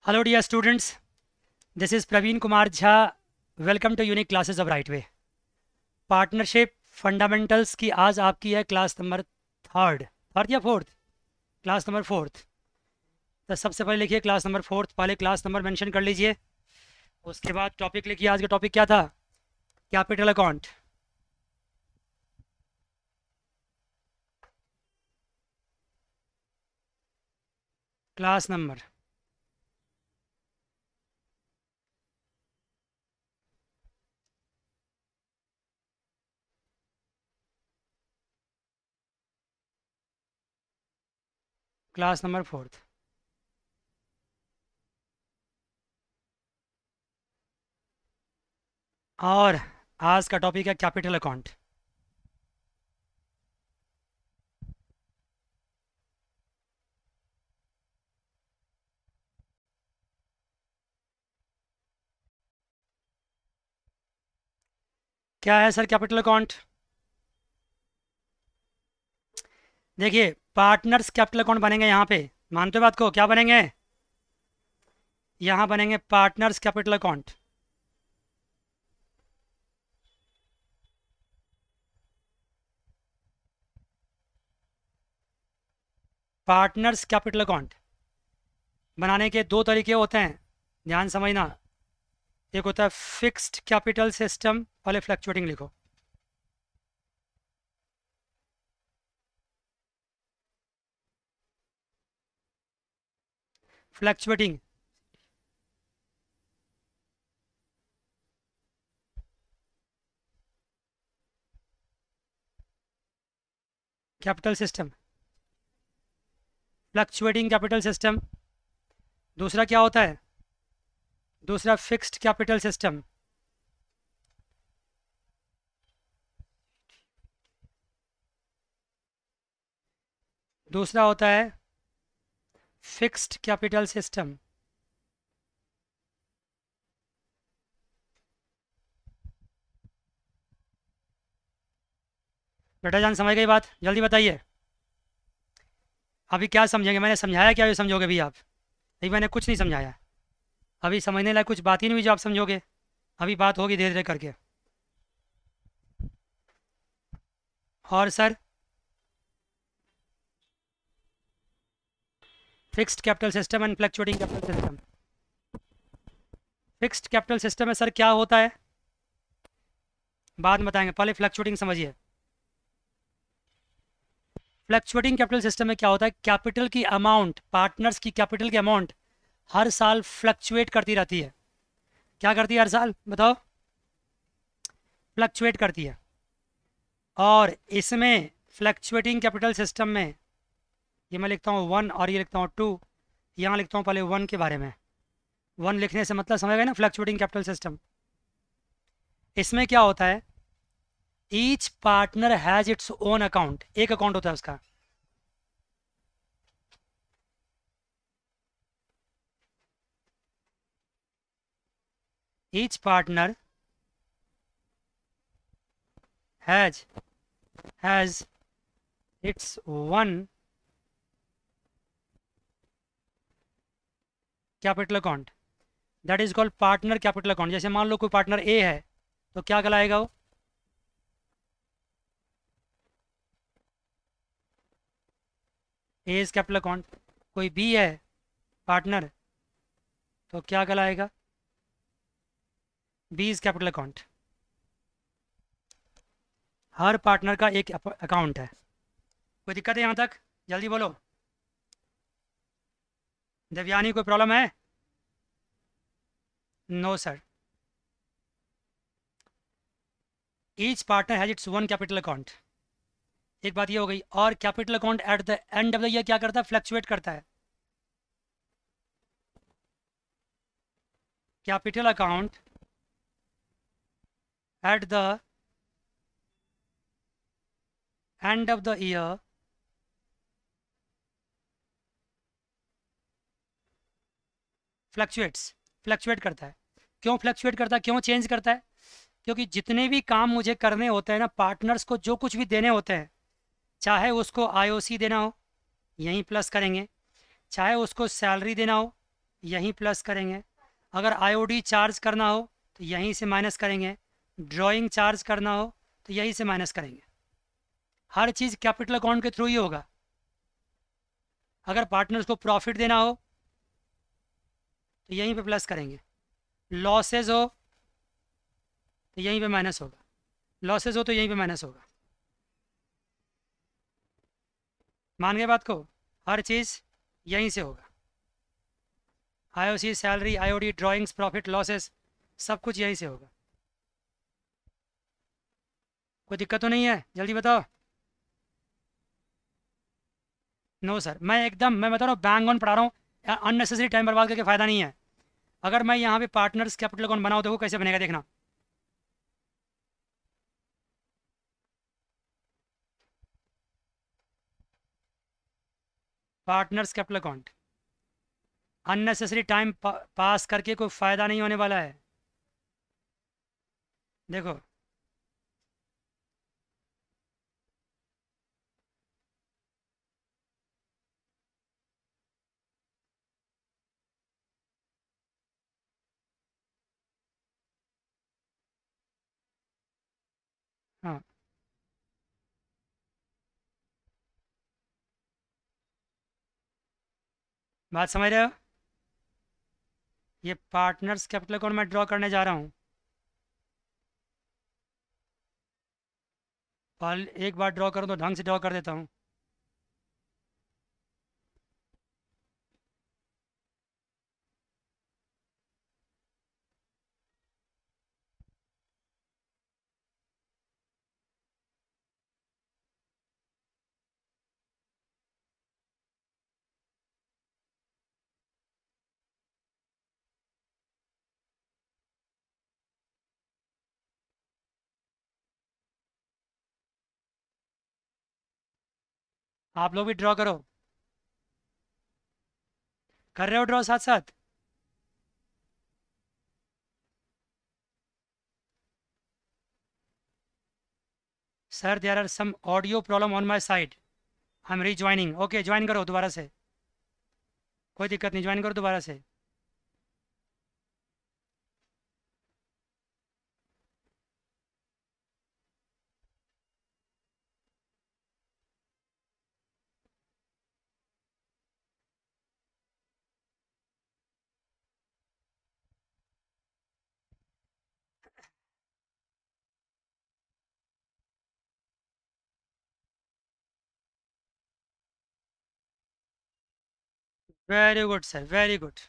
Hello dear students, this is Praveen Kumar Jha. Welcome to Unique Classes of Right Way. Partnership fundamentals की आज आपकी है class number third या fourth, class number fourth. तो सबसे पहले लिखिए क्लास नंबर फोर्थ, पहले क्लास नंबर मेंशन कर लीजिए। उसके बाद टॉपिक लिखिए। आज का टॉपिक क्या था? Capital account. Class number class number fourth. और आज का टॉपिक है कैपिटल अकाउंट। क्या है सर कैपिटल अकाउंट? देखिए, पार्टनर्स कैपिटल अकाउंट बनेंगे यहाँ पे। मानते हो बात को? क्या बनेंगे? यहाँ बनेंगे partners capital account. Partners capital account बनाने के दो तरीके होते हैं, ध्यान समझना। एक होता है फिक्स्ड कैपिटल सिस्टम, पहले फ्लक्चुएटिंग लिखो। Fluctuating capital system, fluctuating capital system. दूसरा क्या होता है? दूसरा फिक्स्ड कैपिटल सिस्टम। दूसरा होता है फिक्स्ड कैपिटल सिस्टम। बेटा जान समझ गई बात? जल्दी बताइए। अभी क्या समझेंगे? मैंने समझाया क्या? अभी समझोगे भी आप? अभी मैंने कुछ नहीं समझाया। अभी समझने लायक कुछ बात ही नहीं हुई जो आप समझोगे। अभी बात होगी धीरे धीरे करके। और sir fixed capital system and fluctuating capital system. Fixed capital system में सर क्या होता है बाद में बताएंगे, पहले फ्लक्चुएटिंग समझिए। फ्लक्चुएटिंग कैपिटल सिस्टम में क्या होता है? कैपिटल की अमाउंट, पार्टनर्स की कैपिटल की अमाउंट हर साल फ्लक्चुएट करती रहती है। क्या करती है हर साल? बताओ। फ्लक्चुएट करती है। और इसमें फ्लक्चुएटिंग कैपिटल सिस्टम में ये मैं लिखता हूँ 1 और ये लिखता हूँ 2। यहाँ लिखता हूँ पहले 1 के बारे में। 1 लिखने से मतलब समझ गए ना, फ्लक्चुएटिंग कैपिटल सिस्टम। इसमें क्या होता है? Each partner has its own account. एक अकाउंट होता है उसका। Each partner has its one capital account, that is called partner capital account. जैसे मान लो कोई पार्टनर ए है तो क्या कहलाएगा वो? A is capital account. कोई बी है पार्टनर तो क्या कहलाएगा? B is capital account. हर पार्टनर का एक अकाउंट है। कोई दिक्कत है यहाँ तक? जल्दी बोलो। देवयानी कोई प्रॉब्लम है? No sir. Each partner has its one capital account. एक बात ये हो गई। और capital account at the end of the year क्या करता है? फ्लक्चुएट करता है। Capital account at the end of the year fluctuate करता है। क्यों फ्लक्चुएट करता है? क्यों चेंज करता है? क्योंकि जितने भी काम मुझे करने होते हैं ना, पार्टनर्स को जो कुछ भी देने होते हैं, चाहे उसको आईओसी देना हो, यहीं प्लस करेंगे। चाहे उसको सैलरी देना हो, यहीं प्लस करेंगे। अगर आईओडी चार्ज करना हो तो यहीं से माइनस करेंगे। ड्राइंग चार्ज करना हो तो यहीं से माइनस करेंगे। हर चीज़ कैपिटल अकाउंट के थ्रू ही होगा। अगर पार्टनर्स को प्रॉफिट देना हो तो यहीं पे प्लस करेंगे। लॉसेज हो तो यहीं पे माइनस होगा। लॉसेज हो तो यहीं पे माइनस होगा। मान गए बात को? हर चीज़ यहीं से होगा। IOC, salary, IOD, drawings, profit, losses, सब कुछ यहीं से होगा। कोई दिक्कत तो नहीं है? जल्दी बताओ। नो सर, मैं बता रहा हूँ, बैंग ऑन पढ़ा रहा हूँ। अननेसेसरी टाइम बर्बाद करके फ़ायदा नहीं है। अगर मैं यहाँ पे पार्टनर्स कैपिटल अकाउंट बनाऊँ, देखो कैसे बनेगा, देखना। Partners capital account, unnecessary time pass करके कोई फ़ायदा नहीं होने वाला है। देखो, हाँ, बात समझ रहे हो? ये पार्टनर्स कैपिटल अकाउंट मैं ड्रॉ करने जा रहा हूँ। और एक बार ड्रॉ करूँ तो ढंग से ड्रॉ कर देता हूँ। आप लोग भी ड्रॉ करो। कर रहे हो ड्रॉ साथ साथ? Sir, there are some audio problem on my side, I am rejoining. Okay, join करो दोबारा से, कोई दिक्कत नहीं, ज्वाइन करो दोबारा से। Very good sir, very good.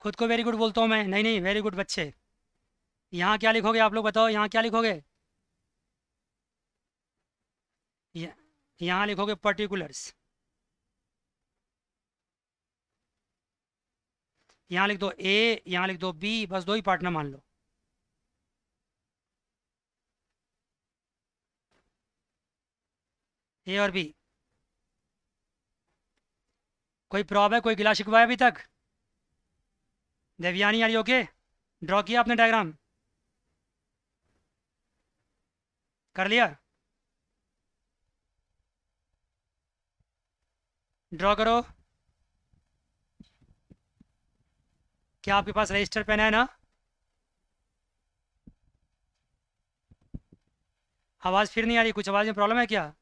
खुद को वेरी गुड बोलता हूँ मैं? नहीं नहीं, वेरी गुड बच्चे। यहाँ क्या लिखोगे आप लोग बताओ, यहाँ क्या लिखोगे? य- यहाँ लिखोगे पर्टिकुलर्स। यहाँ लिख दो ए, यहाँ लिख दो बी, बस दो ही पार्टनर मान लो। ए और बी। कोई प्रॉब्लम है? कोई गिला शिकवा है अभी तक? Devyani, are you okay? Draw किया आपने डायग्राम? कर लिया? ड्रॉ करो। क्या आपके पास रजिस्टर पेन है ना? आवाज़ फिर नहीं आ रही, कुछ आवाज़ में प्रॉब्लम है क्या?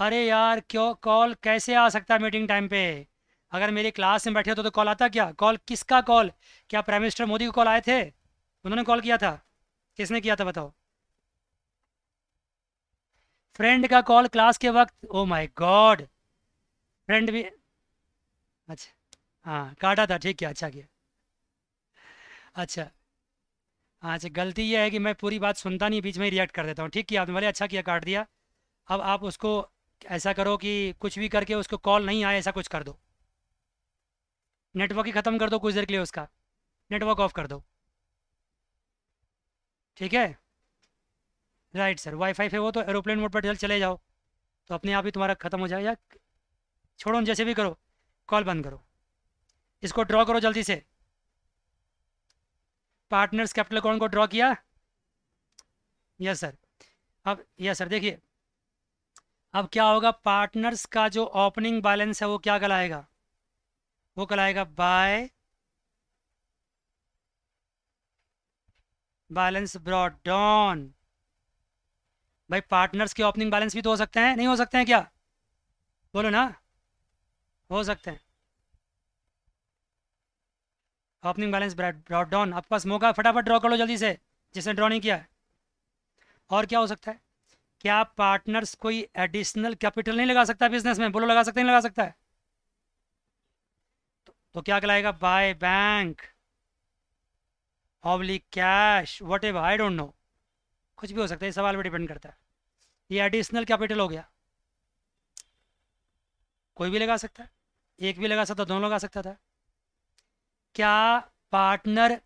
अरे यार, क्यों कॉल कैसे आ सकता है मीटिंग टाइम पे? अगर मेरी क्लास में बैठे हो तो कॉल आता क्या? कॉल किसका कॉल? क्या प्राइम मिनिस्टर मोदी को कॉल आए थे? उन्होंने कॉल किया था? किसने किया था बताओ? फ्रेंड का कॉल क्लास के वक्त? Oh my God. फ्रेंड भी? अच्छा, हाँ काटा था, ठीक है, अच्छा किया। अच्छा। हाँ, अच्छा, गलती ये है कि मैं पूरी बात सुनता नहीं, बीच में ही रिएक्ट कर देता हूँ। ठीक किया आपने, भले अच्छा किया, काट दिया। अब आप उसको ऐसा करो कि कुछ भी करके उसको कॉल नहीं आए, ऐसा कुछ कर दो। नेटवर्क ही ख़त्म कर दो कुछ देर के लिए उसका, नेटवर्क ऑफ कर दो। ठीक है? राइट सर, वाईफाई पे हो तो एरोप्लेन मोड पर जल्द चले जाओ, तो अपने आप ही तुम्हारा ख़त्म हो जाएगा। छोड़ो, जैसे भी करो, कॉल बंद करो। इसको ड्रॉ करो जल्दी से। पार्टनर्स कैपिटल अकाउंट को ड्रॉ किया? Yes sir. अब यस सर, देखिए, अब क्या होगा, पार्टनर्स का जो ओपनिंग बैलेंस है वो क्या कहलाएगा, वो कहलाएगा बाय बैलेंस ब्रॉट डाउन। भाई पार्टनर्स के ओपनिंग बैलेंस भी तो हो सकते हैं, नहीं हो सकते हैं क्या, बोलो ना, हो सकते हैं। ओपनिंग बैलेंस ब्रॉट डाउन, आपके पास मौका, फटाफट ड्रॉ कर लो जल्दी से, जिसने ड्रॉ नहीं किया है। और क्या हो सकता है, क्या पार्टनर्स कोई एडिशनल कैपिटल नहीं लगा सकता बिजनेस में, बोलो लगा सकते नहीं लगा सकता है, तो क्या कहलाएगा, by bank oblique cash what ever, I don't know, कुछ भी हो सकता है, इस सवाल पर डिपेंड करता है। ये एडिशनल कैपिटल हो गया, कोई भी लगा सकता है, एक भी लगा सकता, दोनों लगा सकता था। क्या पार्टनर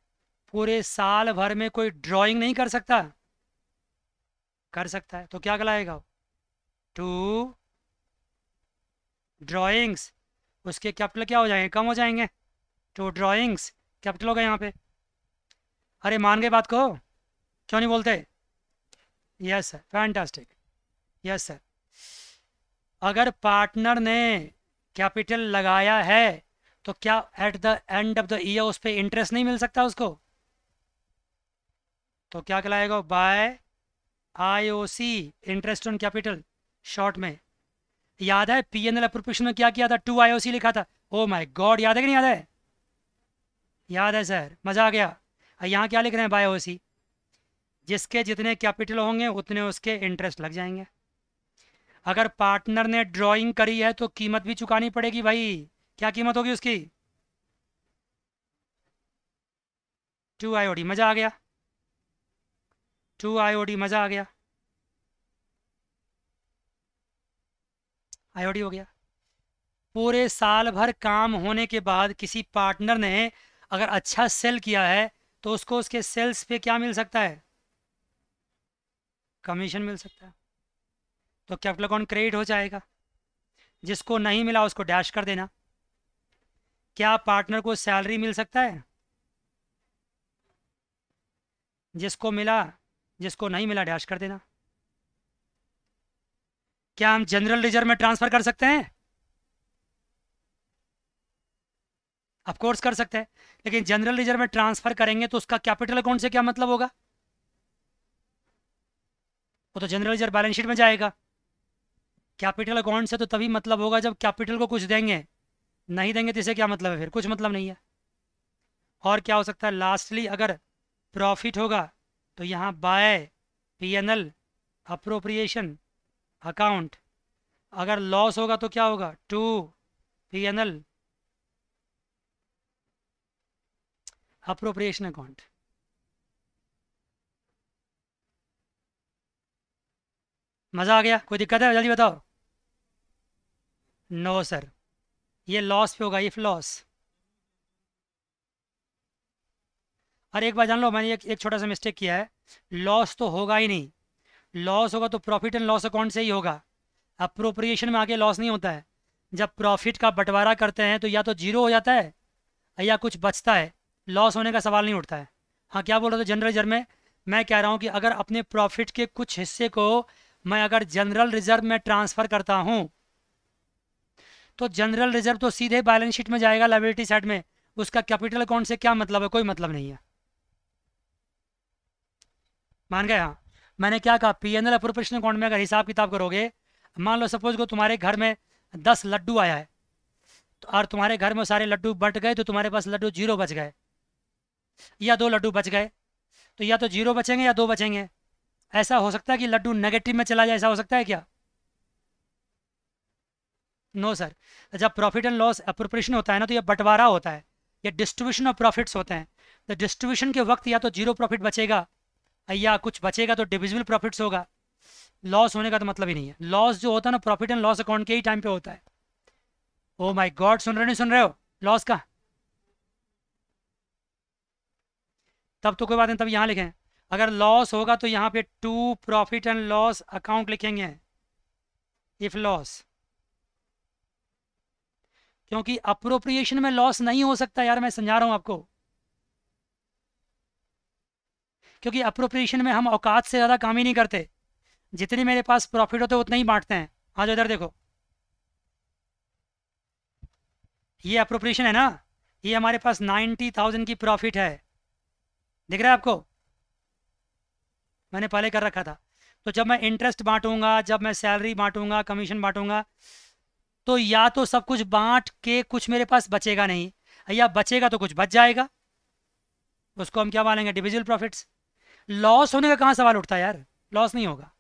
पूरे साल भर में कोई ड्राइंग नहीं कर सकता, कर सकता है, तो क्या कहलाएगा, टू ड्राइंग्स, उसके कैपिटल क्या हो जाएंगे, कम हो जाएंगे, टू ड्राइंग्स कैपिटल होगा यहाँ पे। अरे मान गए बात को, क्यों नहीं बोलते, yes sir, fantastic, yes sir. अगर पार्टनर ने कैपिटल लगाया है तो क्या eight the end of the year उस पर इंटरेस्ट नहीं मिल सकता उसको, तो क्या कहलाएगा, by IOC, interest on capital short में। याद है पीएनएल अप्रोप्रिएशन में क्या किया था, 2 IOC लिखा था, ओ माय गॉड, याद है कि नहीं याद है, याद है सर, मजा आ गया। यहाँ क्या लिख रहे हैं, बाय ओसी, जिसके जितने कैपिटल होंगे उतने उसके इंटरेस्ट लग जाएंगे। अगर पार्टनर ने ड्राइंग करी है तो कीमत भी चुकानी पड़ेगी भाई, क्या कीमत होगी उसकी, 2 IOD, मजा आ गया, 2 IOD, मजा आ गया, IOD हो गया। पूरे साल भर काम होने के बाद किसी पार्टनर ने अगर अच्छा सेल किया है तो उसको उसके सेल्स पे क्या मिल सकता है, कमीशन मिल सकता है, तो कैपिटल अकाउंट क्रेडिट हो जाएगा। जिसको नहीं मिला उसको डैश कर देना। क्या पार्टनर को सैलरी मिल सकता है, जिसको मिला, जिसको नहीं मिला डैश कर देना। क्या हम जनरल रिजर्व में ट्रांसफर कर सकते हैं, ऑफ कोर्स कर सकते हैं, लेकिन जनरल रिजर्व में ट्रांसफर करेंगे तो उसका कैपिटल अकाउंट से क्या मतलब होगा, वो तो जनरल रिजर्व बैलेंस शीट में जाएगा। कैपिटल अकाउंट से तो तभी मतलब होगा जब कैपिटल को कुछ देंगे, नहीं देंगे तो इसे क्या मतलब है, फिर कुछ मतलब नहीं है। और क्या हो सकता है, लास्टली अगर प्रॉफिट होगा तो यहाँ बाय पीएनएल अप्रोप्रिएशन अकाउंट, अगर लॉस होगा तो क्या होगा, टू पीएनएल अप्रोप्रिएशन अकाउंट। मज़ा आ गया, कोई दिक्कत है, जल्दी बताओ। नो सर, ये लॉस पे होगा, इफ लॉस। और एक बार जान लो, मैंने एक छोटा सा मिस्टेक किया है, लॉस तो होगा ही नहीं, लॉस होगा तो प्रॉफिट एंड लॉस अकाउंट से ही होगा, अप्रोप्रिएशन में आगे लॉस नहीं होता है। जब प्रॉफिट का बंटवारा करते हैं तो या तो जीरो हो जाता है या कुछ बचता है, लॉस होने का सवाल नहीं उठता है। हाँ क्या बोल रहे थे, जनरल रिजर्व में मैं कह रहा हूँ कि अगर अपने प्रॉफिट के कुछ हिस्से को मैं अगर जनरल रिजर्व में ट्रांसफ़र करता हूँ तो जनरल रिजर्व तो सीधे बैलेंस शीट में जाएगा लायबिलिटी साइड में, उसका कैपिटल अकाउंट से क्या मतलब है, कोई मतलब नहीं है। मान गए, हाँ। मैंने क्या कहा, पीएनएल अप्रोप्रिएशन अकाउंट में अगर हिसाब किताब करोगे, मान लो सपोज को तुम्हारे घर में 10 लड्डू आया है, तो और तुम्हारे घर में सारे लड्डू बट गए तो तुम्हारे पास लड्डू जीरो बच गए, या 2 लड्डू बच गए, तो या तो जीरो बचेंगे या 2 बचेंगे। ऐसा हो सकता है कि लड्डू नेगेटिव में चला जाए, ऐसा हो सकता है क्या, नो सर। जब प्रॉफिट एंड लॉस अप्रोप्रिएशन होता है ना तो ये बंटवारा होता है, ये डिस्ट्रीब्यूशन ऑफ प्रॉफिट्स होते हैं। तो डिस्ट्रीब्यूशन के वक्त या तो जीरो प्रॉफिट बचेगा या कुछ बचेगा तो डिविजिबल प्रॉफिट्स होगा, लॉस होने का तो मतलब ही नहीं है। लॉस जो होता है ना प्रॉफिट एंड लॉस अकाउंट के ही टाइम पे होता है। ओ माय गॉड, सुन रहे नहीं सुन रहे हो लॉस का, तब तो कोई बात नहीं, तब यहाँ लिखें, अगर लॉस होगा तो यहाँ पे to profit and loss account लिखेंगे इफ लॉस, क्योंकि अप्रोप्रिएशन में लॉस नहीं हो सकता यार, मैं समझा रहा हूँ आपको, क्योंकि अप्रोप्रिएशन में हम औकात से ज़्यादा काम ही नहीं करते, जितनी मेरे पास प्रॉफिट होते हैं उतना ही बांटते हैं। आज इधर देखो, ये अप्रोप्रिएशन है ना, ये हमारे पास 90,000 की प्रॉफिट है, दिख रहा है आपको? मैंने पहले कर रखा था। तो जब मैं इंटरेस्ट बांटूंगा, जब मैं सैलरी बांटूंगा, कमीशन बांटूंगा, तो या तो सब कुछ बांट के कुछ मेरे पास बचेगा नहीं, या बचेगा तो कुछ बच जाएगा, उसको हम क्या मानेंगे? Divisible profits. लॉस होने का कहाँ सवाल उठता है यार? लॉस नहीं होगा।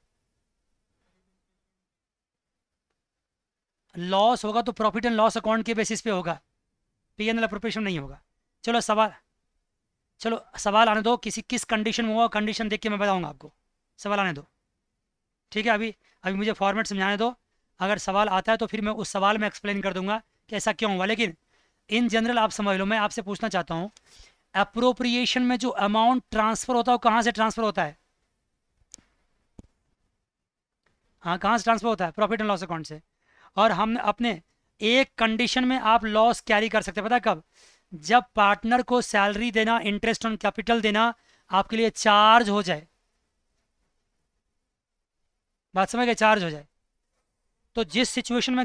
लॉस होगा तो प्रॉफिट एंड लॉस अकाउंट के बेसिस पे होगा, P&L अप्रोप्रिएशन नहीं होगा। चलो सवाल, चलो सवाल आने दो, किस कंडीशन में हुआ, कंडीशन देख के मैं बताऊंगा आपको। सवाल आने दो, ठीक है? अभी अभी मुझे फॉर्मेट समझाने दो, अगर सवाल आता है तो फिर मैं उस सवाल में एक्सप्लेन कर दूंगा कि ऐसा क्यों हुआ। लेकिन इन जनरल आप समझ लो, मैं आपसे पूछना चाहता हूँ, अप्रोप्रिएशन में जो अमाउंट ट्रांसफर होता है वो कहाँ से ट्रांसफर होता है? हाँ, कहाँ से ट्रांसफर होता है? प्रॉफिट एंड लॉस अकाउंट से। और हम अपने एक कंडीशन में आप लॉस कैरी कर सकते हैं, पता है कब? जब पार्टनर को सैलरी देना, इंटरेस्ट ऑन कैपिटल देना आपके लिए चार्ज हो जाए। बात समझ गए? चार्ज हो जाए। तो जिस सिचुएशन में,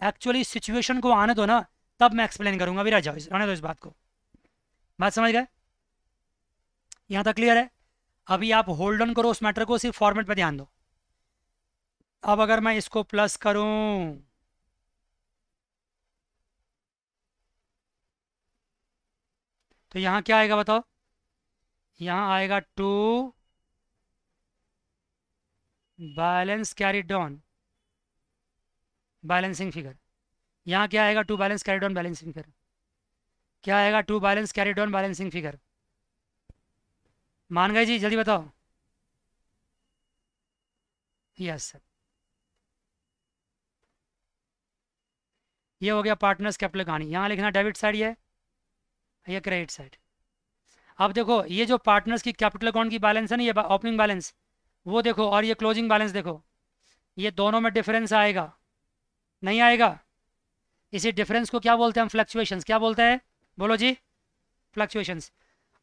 एक्चुअली सिचुएशन को आने दो ना, तब मैं एक्सप्लेन करूंगा। अभी रह जाओ, आने दो इस बात को। बात समझ गए? यहाँ तक क्लियर है? अभी आप होल्ड ऑन करो उस मैटर को, सिर्फ फॉर्मेट पे ध्यान दो। अब अगर मैं इसको प्लस करूं, तो यहाँ क्या आएगा बताओ? यहाँ आएगा 2 balance carried on balancing figure. यहाँ क्या आएगा? 2 balance carried on balancing figure. क्या आएगा? 2 balance carried on balancing figure. मान गए जी? जल्दी बताओ। Yes sir. ये हो गया पार्टनर्स कैपिटल कहानी। यहाँ लिखना डेबिट साइड, ये क्रेडिट साइड। अब देखो, ये जो पार्टनर्स की कैपिटल अकाउंट की बैलेंस है ना, ये ओपनिंग बैलेंस, वो देखो, और ये क्लोजिंग बैलेंस देखो, ये दोनों में डिफरेंस आएगा नहीं आएगा? इसी डिफरेंस को क्या बोलते हैं हम? फ्लक्चुएशंस। क्या बोलते हैं? बोलो जी। फ्लक्चुएशंस।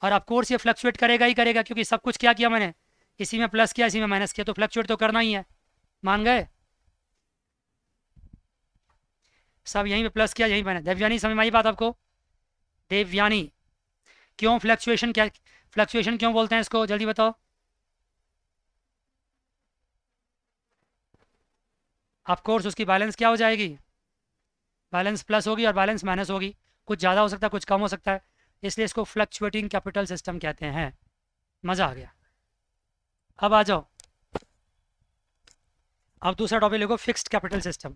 और ऑफ कोर्स ये फ्लक्चुएट करेगा ही करेगा, क्योंकि सब कुछ क्या किया मैंने? इसी में प्लस किया, इसी में माइनस किया, तो फ्लक्चुएट तो करना ही है। मान गए? सब यहीं पे प्लस किया, यहीं मैंने। देवयानी समझ में आई बात आपको? देवयानी, क्यों फ्लक्चुएशन, क्या फ्लक्चुएशन क्यों बोलते हैं इसको? जल्दी बताओ। ऑफ कोर्स उसकी बैलेंस क्या हो जाएगी? बैलेंस प्लस होगी और बैलेंस माइनस होगी। कुछ ज़्यादा हो सकता है, कुछ कम हो सकता है, इसलिए इसको फ्लक्चुएटिंग कैपिटल सिस्टम कहते हैं। मज़ा आ गया। अब आ जाओ, अब दूसरा टॉपिक लिखो, fixed capital system.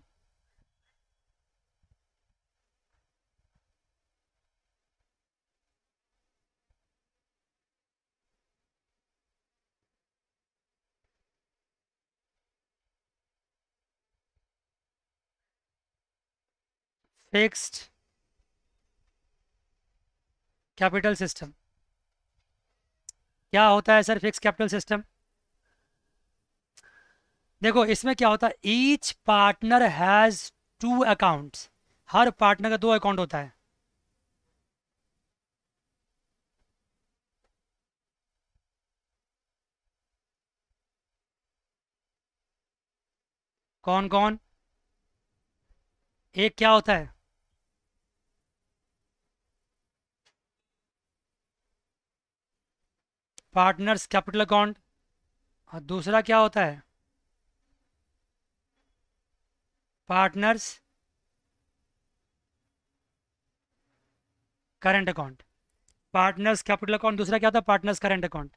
Fixed capital system क्या होता है सर? फिक्स कैपिटल सिस्टम, देखो इसमें क्या होता है, each partner has 2 accounts. Her partner का 2 अकाउंट होता है। कौन कौन? एक क्या होता है? Partners capital account. और दूसरा क्या होता है? Partners current account. Partners capital account, दूसरा क्या होता है? Partners current account.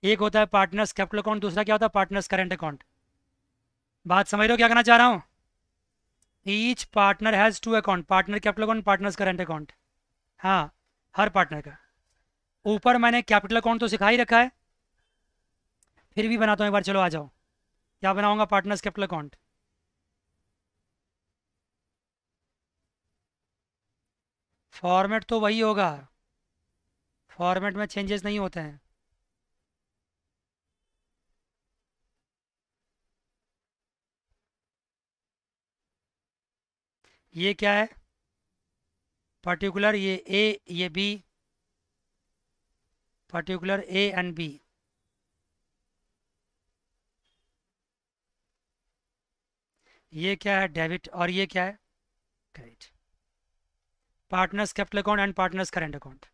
एक होता है पार्टनर्स कैपिटल अकाउंट, दूसरा क्या होता है? Partners current account. बात समझ रहे हो क्या कहना चाह रहा हूँ? Each partner has 2 account, partner capital account, partners current account. हाँ, हर पार्टनर का। ऊपर मैंने कैपिटल अकाउंट तो सिखा ही रखा है, फिर भी बनाता हूँ एक बार, चलो आ जाओ। क्या बनाऊंगा? Partners capital account. फॉर्मेट तो वही होगा, फॉर्मेट में चेंजेस नहीं होते हैं। ये क्या है? पर्टिकुलर, ये ए, ये B, particular A and B. ये क्या है? डेबिट। और ये क्या है? Credit. Partners capital account and partners current account.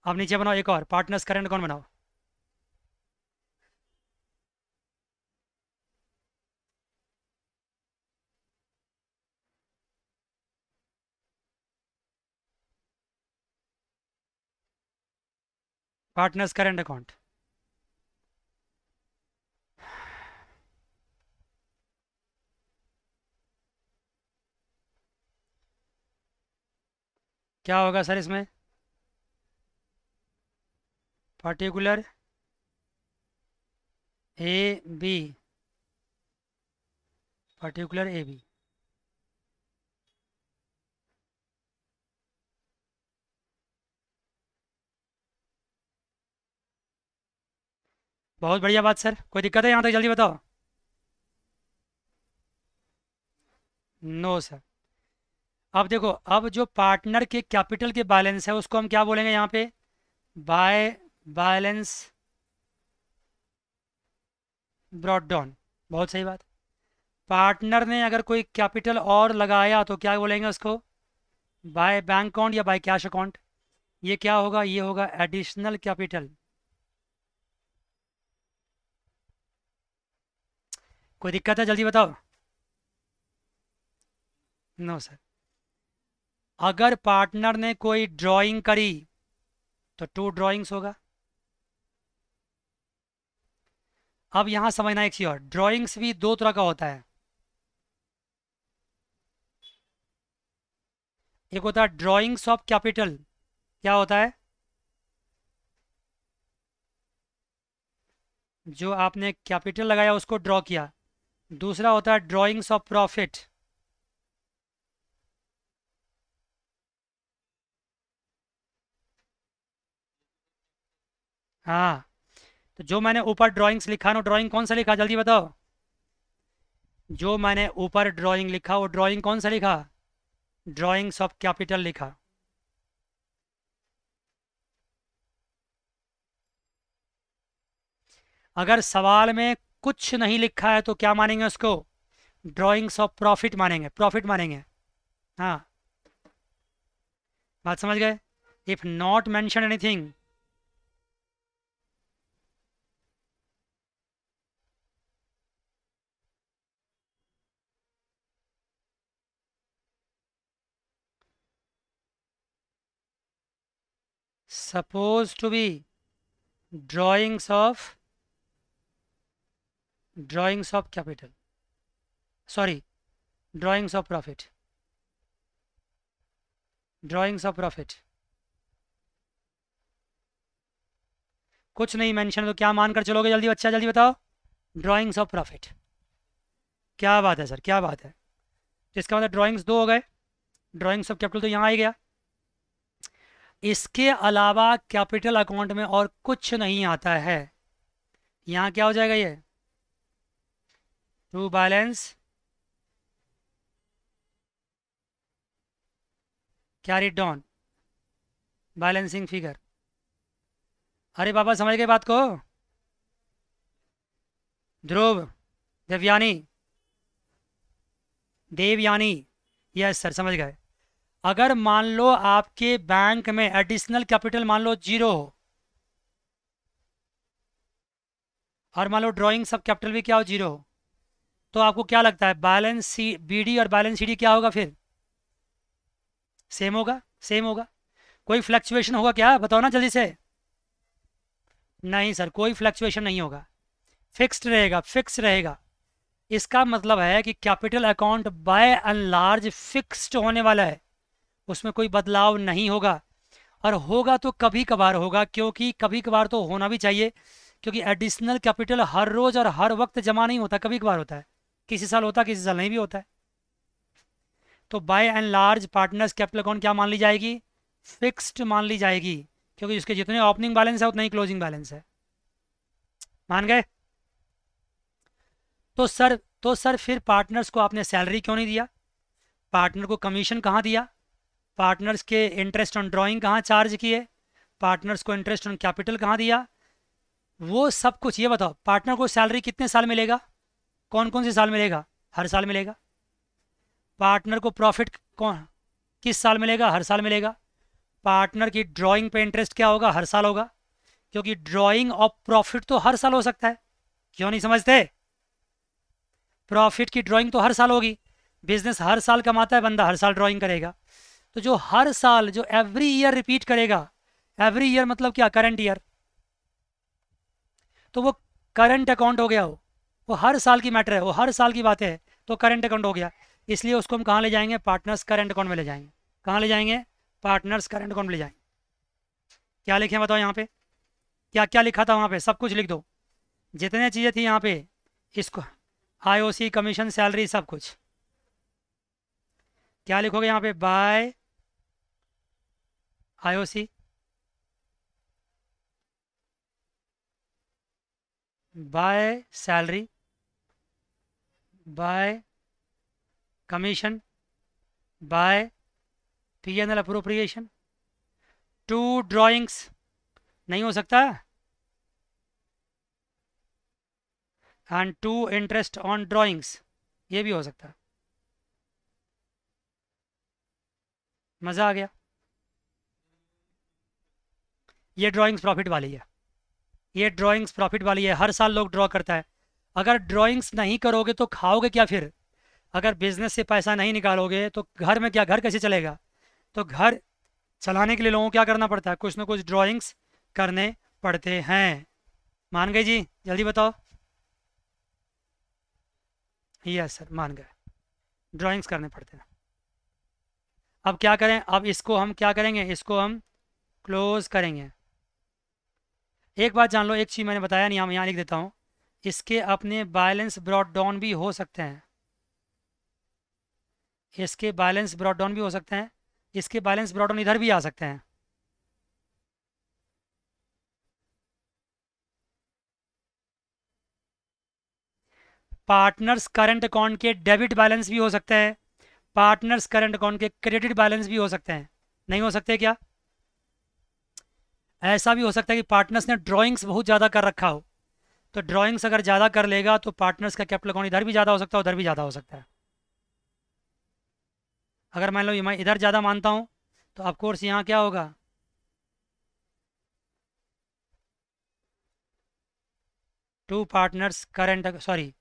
अब नीचे बनाओ एक और पार्टनर्स करेंट अकाउंट बनाओ। Partners current account. क्या होगा सर इसमें? Particular A B. Particular A B. बहुत बढ़िया बात सर। कोई दिक्कत है यहाँ तक? जल्दी बताओ। No sir. अब देखो, अब जो पार्टनर के कैपिटल के बैलेंस है उसको हम क्या बोलेंगे यहाँ पे? By balance brought down. बहुत सही बात। पार्टनर ने अगर कोई कैपिटल और लगाया तो क्या बोलेंगे उसको? बाय बैंक अकाउंट या बाय कैश अकाउंट। ये क्या होगा? ये होगा एडिशनल कैपिटल। कोई दिक्कत है? जल्दी बताओ। No sir. अगर पार्टनर ने कोई ड्राइंग करी तो टू ड्राइंग्स होगा। अब यहां समझना एक चीज और, ड्राइंग्स भी दो तरह का होता है। एक होता है ड्राइंग्स ऑफ कैपिटल। क्या होता है? जो आपने कैपिटल लगाया उसको ड्रॉ किया। दूसरा होता है ड्राइंग्स ऑफ प्रॉफिट। हाँ। तो जो मैंने ऊपर ड्राइंग्स लिखा ना, ड्राइंग कौन सा लिखा जल्दी बताओ? जो मैंने ऊपर ड्राइंग लिखा वो ड्राइंग कौन सा लिखा? ड्राइंग्स ऑफ कैपिटल लिखा। अगर सवाल में कुछ नहीं लिखा है तो क्या मानेंगे उसको? ड्राइंग्स ऑफ प्रॉफिट मानेंगे, प्रॉफिट मानेंगे। हाँ। बात समझ गए? If not mention anything. Suppose to be drawings of capital, sorry, drawings of profit. Drawings of profit. कुछ नहीं मेंशन तो क्या मानकर चलोगे? जल्दी बच्चा जल्दी बताओ। Drawings of profit. क्या बात है सर, क्या बात है। तो इसका मतलब ड्राइंग्स दो हो गए। ड्राइंग्स ऑफ कैपिटल तो यहाँ आ गया। इसके अलावा कैपिटल अकाउंट में और कुछ नहीं आता है। यहाँ क्या हो जाएगा? ये to balance carry down balancing figure. अरे बाबा समझ गए बात को? ध्रुव, देवयानी, देवयानी, यस सर समझ गए। अगर मान लो आपके बैंक में एडिशनल कैपिटल मान लो 0 हो, और मान लो ड्राइंग सब कैपिटल भी क्या हो? 0 हो, तो आपको क्या लगता है बैलेंस सी बीडी और बैलेंस सीडी क्या होगा फिर? सेम होगा, सेम होगा। कोई फ्लक्चुएशन होगा क्या? बताओ ना जल्दी से। नहीं सर, कोई फ्लक्चुएशन नहीं होगा। फिक्स्ड रहेगा, फिक्स रहेगा। इसका मतलब है कि capital account by and large fixed होने वाला है, उसमें कोई बदलाव नहीं होगा। और होगा तो कभी कभार होगा, क्योंकि कभी कभार तो होना भी चाहिए, क्योंकि एडिशनल कैपिटल हर रोज और हर वक्त जमा नहीं होता, कभी कभार होता है। किसी साल होता है, किसी साल नहीं भी होता है। तो by and large partners capital account क्या मान ली जाएगी? फिक्स्ड मान ली जाएगी, क्योंकि उसके जितने ओपनिंग बैलेंस है उतना ही क्लोजिंग बैलेंस है। मान गए? तो सर फिर पार्टनर्स को आपने सैलरी क्यों नहीं दिया? पार्टनर को कमीशन कहाँ दिया? पार्टनर्स के इंटरेस्ट ऑन ड्राइंग कहाँ चार्ज किए? पार्टनर्स को इंटरेस्ट ऑन कैपिटल कहाँ दिया? वो सब कुछ ये बताओ। पार्टनर को सैलरी कितने साल मिलेगा? कौन कौन से साल मिलेगा? हर साल मिलेगा। पार्टनर को प्रॉफिट कौन किस साल मिलेगा? हर साल मिलेगा। पार्टनर की ड्राइंग पे इंटरेस्ट क्या होगा? हर साल होगा, क्योंकि ड्राइंग ऑफ प्रॉफिट तो हर साल हो सकता है। क्यों नहीं समझते? प्रॉफिट की ड्राइंग तो हर साल होगी। बिजनेस हर साल कमाता है, बंदा हर साल ड्राइंग करेगा। तो जो हर साल, जो एवरी ईयर रिपीट करेगा, एवरी ईयर मतलब क्या? Current year. तो वो करंट अकाउंट हो गया। वो हर साल की मैटर है, वो हर साल की बातें है, तो करंट अकाउंट हो गया। इसलिए उसको हम कहाँ ले जाएंगे? पार्टनर्स करंट अकाउंट में ले जाएंगे। कहाँ ले जाएंगे? पार्टनर्स करंट अकाउंट में ले जाएंगे। क्या लिखे बताओ यहाँ पे? क्या क्या लिखा था वहाँ पे? सब कुछ लिख दो, जितने चीज़ें थी यहाँ पे। इसको आईओसी, कमीशन, सैलरी, सब कुछ। क्या लिखोगे यहाँ पे? By IOC, by salary, by commission, by PNL appropriation. To drawings नहीं हो सकता, and to interest on drawings, ये भी हो सकता है। मज़ा आ गया? ये ड्राइंग्स प्रॉफिट वाली है, ये ड्राइंग्स प्रॉफिट वाली है। हर साल लोग ड्रॉ करता है। अगर ड्राइंग्स नहीं करोगे तो खाओगे क्या फिर? अगर बिजनेस से पैसा नहीं निकालोगे तो घर में क्या, घर कैसे चलेगा? तो घर चलाने के लिए लोगों को क्या करना पड़ता है? कुछ ना कुछ ड्राइंग्स करने पड़ते हैं। मान गए जी? जल्दी बताओ। यस सर, मान गए। ड्राइंग्स करने पड़ते हैं। अब क्या करें? अब इसको हम क्या करेंगे? इसको हम क्लोज करेंगे। एक बात जान लो, एक चीज़ मैंने बताया नहीं, हम यहाँ लिख देता हूँ। इसके अपने बैलेंस ब्रॉट डाउन भी हो सकते हैं। इसके बैलेंस ब्रॉट डाउन भी हो सकते हैं। इसके बैलेंस ब्रॉट डाउन इधर भी आ सकते हैं। पार्टनर्स करंट अकाउंट के डेबिट बैलेंस भी हो सकते हैं। पार्टनर्स करंट अकाउंट के क्रेडिट बैलेंस भी हो सकते हैं। नहीं हो सकते क्या? ऐसा भी हो सकता है कि पार्टनर्स ने ड्राइंग्स बहुत ज़्यादा कर रखा हो। तो ड्राइंग्स अगर ज़्यादा कर लेगा तो पार्टनर्स का कैपिटल अकाउंट इधर भी ज़्यादा हो सकता है, उधर भी ज़्यादा हो सकता है। अगर मान लो मैं इधर ज़्यादा मानता हूँ तो ऑफकोर्स यहाँ क्या होगा? To partners current, sorry,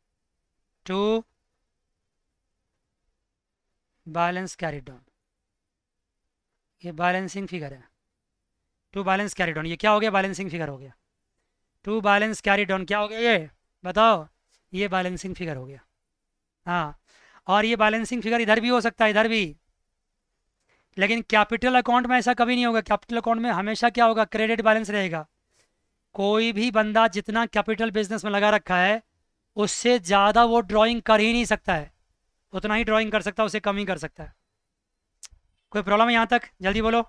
to balance carry down. ये बैलेंसिंग फिगर है। टू बैलेंस कैरी डाउन, ये क्या हो गया? बैलेंसिंग फिगर हो गया। टू बैलेंस कैरी डाउन क्या हो गया? ये बताओ। ये बैलेंसिंग फिगर हो गया। हाँ, और ये बैलेंसिंग फिगर इधर भी हो सकता है, इधर भी। लेकिन कैपिटल अकाउंट में ऐसा कभी नहीं होगा। कैपिटल अकाउंट में हमेशा क्या होगा? क्रेडिट बैलेंस रहेगा। कोई भी बंदा जितना कैपिटल बिजनेस में लगा रखा है उससे ज़्यादा वो ड्राइंग कर ही नहीं सकता है। उतना ही ड्राइंग कर सकता है, उससे कम ही कर सकता है। कोई प्रॉब्लम है यहाँ तक? जल्दी बोलो।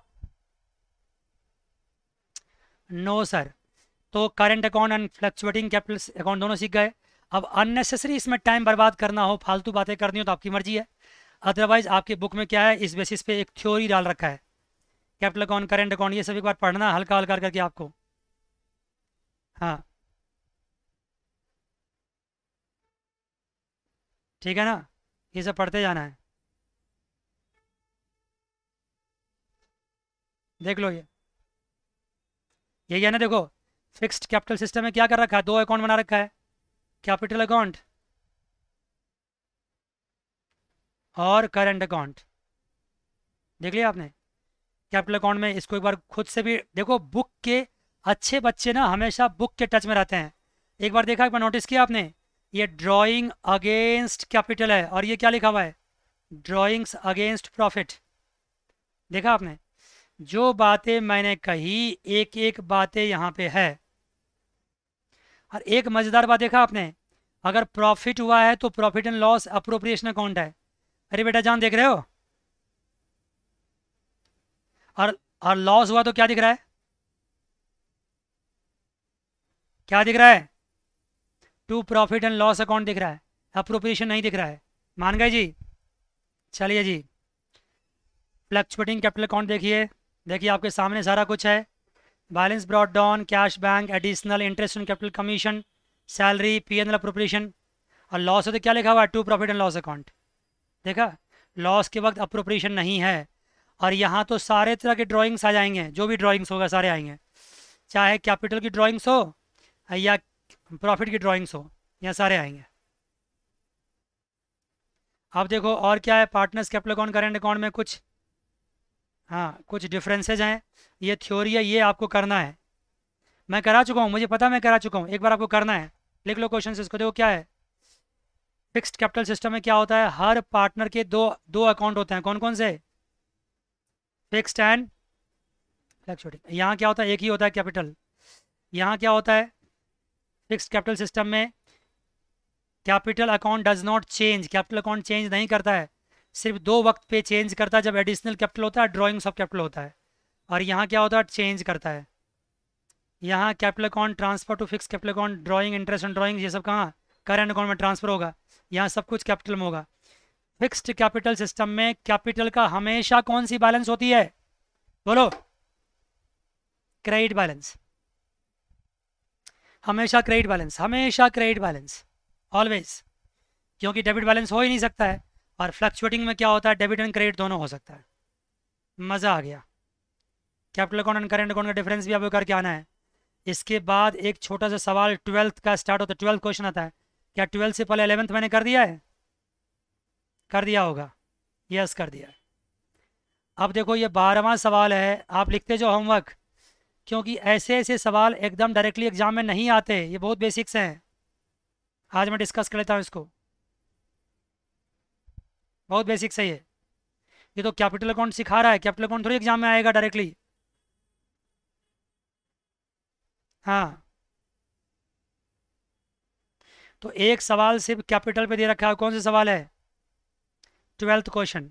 No sir. तो current account and fluctuating capital account दोनों सीख गए। अब अननेसेसरी इसमें टाइम बर्बाद करना हो, फालतू बातें करनी हो तो आपकी मर्जी है। अदरवाइज आपके बुक में क्या है, इस बेसिस पे एक थ्योरी डाल रखा है। कैपिटल अकाउंट, करंट अकाउंट, ये सब एक बार पढ़ना हल्का हल्का करके आपको। हाँ ठीक है ना, ये सब पढ़ते जाना है। देख लो ये है ना, देखो फिक्स्ड कैपिटल सिस्टम में क्या कर रखा है? दो अकाउंट बना रखा है, कैपिटल अकाउंट और करंट अकाउंट। देख लिया आपने? कैपिटल अकाउंट में इसको एक बार खुद से भी देखो। बुक के अच्छे बच्चे ना हमेशा बुक के टच में रहते हैं। एक बार देखा, एक बार नोटिस किया आपने? ये ड्राइंग अगेंस्ट कैपिटल है और ये क्या लिखा हुआ है? Drawings against profit. देखा आपने? जो बातें मैंने कही, एक एक बातें यहाँ पे है। और एक मज़ेदार बात देखा आपने? अगर प्रॉफिट हुआ है तो profit and loss appropriation account है। अरे बेटा जान, देख रहे हो? और लॉस हुआ तो क्या दिख रहा है? क्या दिख रहा है? To profit and loss account दिख रहा है, अप्रोप्रिएशन नहीं दिख रहा है। मान गए जी? चलिए जी, फ्लक्चुएटिंग कैपिटल अकाउंट देखिए। देखिए आपके सामने सारा कुछ है। Balance brought down, cash bank, additional interest on capital commission, salary, PNL appropriation. और लॉस है तो क्या लिखा हुआ है, to profit and loss account. देखा, लॉस के वक्त अप्रोप्रिएशन नहीं है। और यहाँ तो सारे तरह के ड्राइंग्स आ जाएंगे, जो भी ड्राइंग्स होगा सारे आएंगे, चाहे कैपिटल की ड्राइंग्स हो या प्रॉफिट की ड्राइंग्स हो, यहाँ सारे आएंगे। अब देखो और क्या है, partners capital account current account में कुछ, हाँ कुछ डिफरेंसेज हैं। ये थ्योरी है, ये आपको करना है। मैं करा चुका हूँ, मुझे पता मैं करा चुका हूँ, एक बार आपको करना है। लिख लो क्वेश्चन इसको, देखो क्या है। फिक्स्ड कैपिटल सिस्टम में क्या होता है, हर पार्टनर के दो दो अकाउंट होते हैं। कौन कौन से, फिक्स्ड एंड फ्लक्चुएटिंग। यहाँ क्या होता है, एक ही होता है कैपिटल। यहाँ क्या होता है, फिक्स्ड कैपिटल सिस्टम में capital account does not change, capital account change नहीं करता है, सिर्फ दो वक्त पे चेंज करता है, जब एडिशनल कैपिटल होता है, ड्राइंग्स ऑफ कैपिटल होता है। और यहाँ क्या होता है, चेंज करता है। यहाँ capital account transfer to fix capital account, drawing interest on drawing, ये सब कहाँ, करंट अकाउंट में ट्रांसफर होगा। यहाँ सब कुछ कैपिटल में होगा। फिक्स्ड कैपिटल सिस्टम में कैपिटल का हमेशा कौन सी बैलेंस होती है, बोलो, क्रेडिट बैलेंस। हमेशा क्रेडिट बैलेंस, हमेशा क्रेडिट बैलेंस, ऑलवेज, क्योंकि डेबिट बैलेंस हो ही नहीं सकता है। और फ्लक्चुएटिंग में क्या होता है, डेबिट एंड क्रेडिट दोनों हो सकता है। मज़ा आ गया। Capital account and current account का डिफरेंस भी आपको करके आना है। इसके बाद एक छोटा सा सवाल 12th का स्टार्ट होता है, 12th क्वेश्चन आता है। क्या 12th से पहले 11th मैंने कर दिया है, कर दिया होगा, यस कर दिया। अब देखो ये 12वां सवाल है, आप लिखते जो होमवर्क, क्योंकि ऐसे ऐसे सवाल एकदम डायरेक्टली एग्जाम में नहीं आते, ये बहुत बेसिक्स हैं। आज मैं डिस्कस कर लेता हूँ इसको, बहुत बेसिक्स है ये तो कैपिटल अकाउंट सिखा रहा है, कैपिटल अकाउंट थोड़ी एग्जाम में आएगा डायरेक्टली। हाँ, तो एक सवाल सिर्फ कैपिटल पे दे रखा है, कौन सा सवाल है, 12th क्वेश्चन।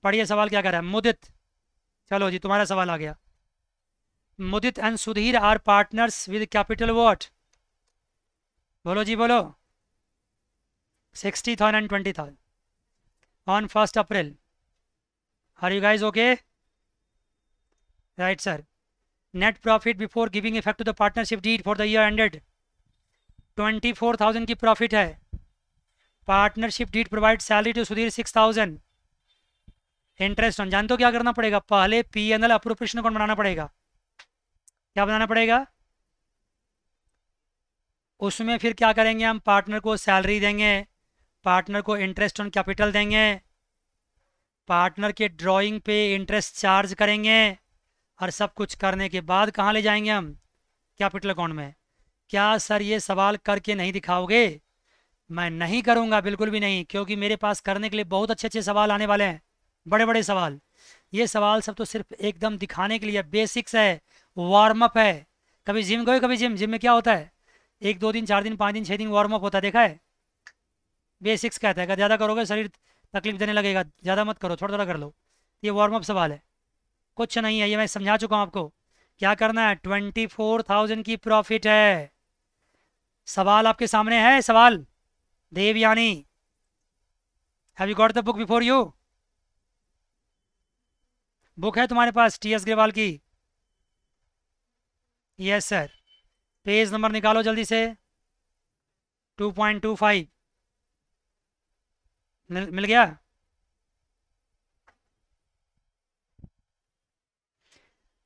पढ़िए सवाल क्या कर रहा है, मुदित, चलो जी तुम्हारा सवाल आ गया। Mudit and Sudhir are partners with capital what, बोलो जी बोलो, 60,000 and 20,000 on 1st April. Are you guys okay? Right sir. Net profit before giving effect to the partnership deed for the year ended 24,000 की प्रॉफिट है। Partnership deed provide salary to Sudhir 6,000। Interest on, जानते हो क्या करना पड़ेगा, पहले P&L appropriation account बनाना पड़ेगा। क्या बनाना पड़ेगा, उसमें फिर क्या करेंगे हम, पार्टनर को सैलरी देंगे, पार्टनर को इंटरेस्ट ऑन कैपिटल देंगे, पार्टनर के ड्राइंग पे इंटरेस्ट चार्ज करेंगे, और सब कुछ करने के बाद कहाँ ले जाएंगे हम, कैपिटल अकाउंट में। क्या सर ये सवाल करके नहीं दिखाओगे, मैं नहीं करूँगा, बिल्कुल भी नहीं, क्योंकि मेरे पास करने के लिए बहुत अच्छे अच्छे सवाल आने वाले हैं, बड़े बड़े सवाल। ये सवाल सब तो सिर्फ एकदम दिखाने के लिए, बेसिक्स है, वार्म अप है। कभी जिम गए, कभी जिम, जिम में क्या होता है, 1 2 दिन 4 दिन 5 दिन 6 दिन वार्म अप होता है, देखा है। बेसिक्स कहता है, अगर ज़्यादा करोगे शरीर तकलीफ देने लगेगा, ज़्यादा मत करो, थोड़ा थोड़ा कर लो। ये वार्म अप सवाल है, कुछ नहीं है, ये मैं समझा चुका हूँ आपको। क्या करना है, 24,000 की प्रॉफिट है। सवाल आपके सामने है, सवाल Devyani, have you got the book before you, book है तुम्हारे पास TS ग्रेवाल की, यस सर। पेज नंबर निकालो जल्दी से, 2.25 मिल गया।